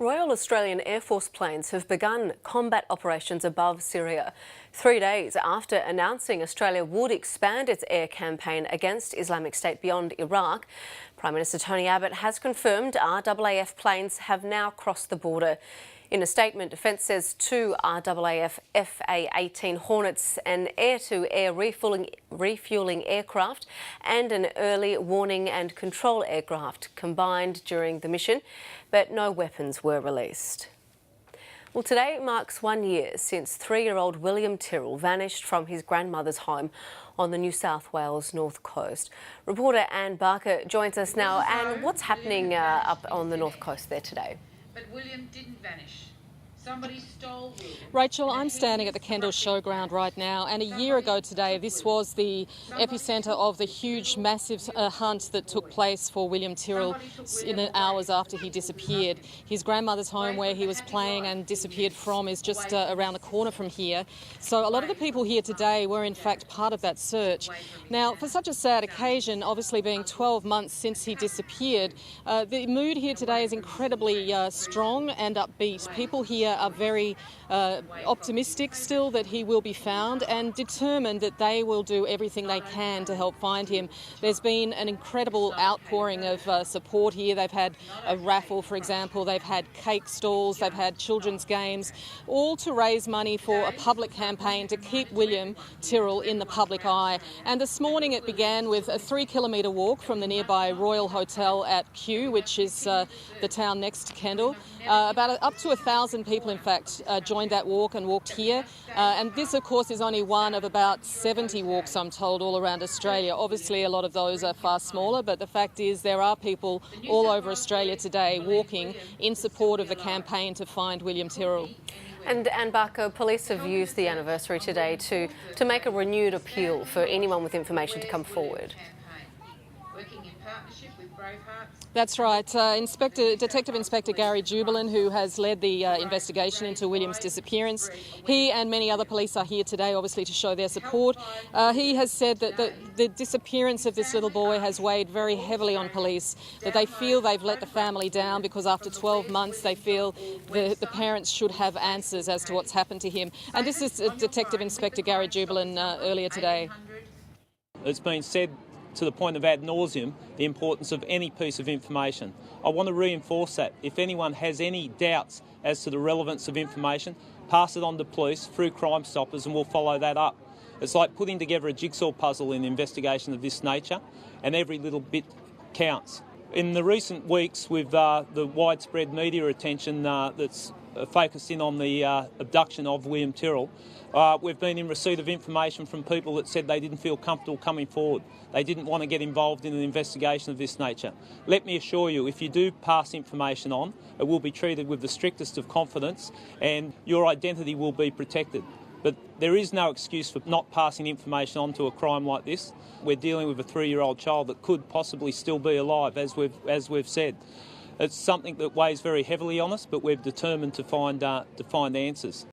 Royal Australian Air Force planes have begun combat operations above Syria, 3 days after announcing Australia would expand its air campaign against Islamic State beyond Iraq. Prime Minister Tony Abbott has confirmed RAAF planes have now crossed the border. In a statement, Defence says 2 RAAF FA-18 Hornets, an air-to-air refuelling aircraft and an early warning and control aircraft combined during the mission, but no weapons were released. Well, today marks 1 year since 3-year-old William Tyrrell vanished from his grandmother's home on the New South Wales North Coast. Reporter Anne Barker joins us now. Anne, what's happening up on the North Coast there today? But William didn't vanish. Somebody stole William. Rachel, I'm standing at the Kendall Showground right now, and a year ago today this was the epicentre of the huge, massive hunt that took place for William Tyrrell in the hours after he disappeared. His grandmother's home, where he was playing and disappeared from, is just around the corner from here. So a lot of the people here today were in fact part of that search. Now, for such a sad occasion, obviously being 12 months since he disappeared, the mood here today is incredibly strong and upbeat. People here are very optimistic still that he will be found and determined that they will do everything they can to help find him. There's been an incredible outpouring of support here. They've had a raffle, for example, they've had cake stalls, they've had children's games, all to raise money for a public campaign to keep William Tyrrell in the public eye. And this morning it began with a 3-kilometre walk from the nearby Royal Hotel at Kew, which is the town next to Kendall. Up to 1,000 people, in fact, joined that walk and walked here. And this, of course, is only one of about 70 walks, I'm told, all around Australia. Obviously, a lot of those are far smaller, but the fact is there are people all over Australia today walking in support of the campaign to find William Tyrrell. And Barker, police have used the anniversary today to make a renewed appeal for anyone with information to come forward. Working in partnership with Bravehearts. That's right. Detective Inspector Gary Jubilan, who has led the investigation into William's disappearance, he and many other police are here today, obviously, to show their support. He has said that the disappearance of this little boy has weighed very heavily on police, that they feel they've let the family down because after 12 months they feel the parents should have answers as to what's happened to him. And this is Detective Inspector Gary Jubilan earlier today. It's been said to the point of ad nauseum, the importance of any piece of information. I want to reinforce that. If anyone has any doubts as to the relevance of information, pass it on to police through Crime Stoppers and we'll follow that up. It's like putting together a jigsaw puzzle in an investigation of this nature, and every little bit counts. In the recent weeks, with the widespread media attention that's focused in on the abduction of William Tyrrell, we've been in receipt of information from people that said they didn't feel comfortable coming forward. They didn't want to get involved in an investigation of this nature. Let me assure you, if you do pass information on, it will be treated with the strictest of confidence and your identity will be protected. But there is no excuse for not passing information on to a crime like this. We're dealing with a 3-year-old child that could possibly still be alive, as we've said. It's something that weighs very heavily on us, but we're determined to find answers.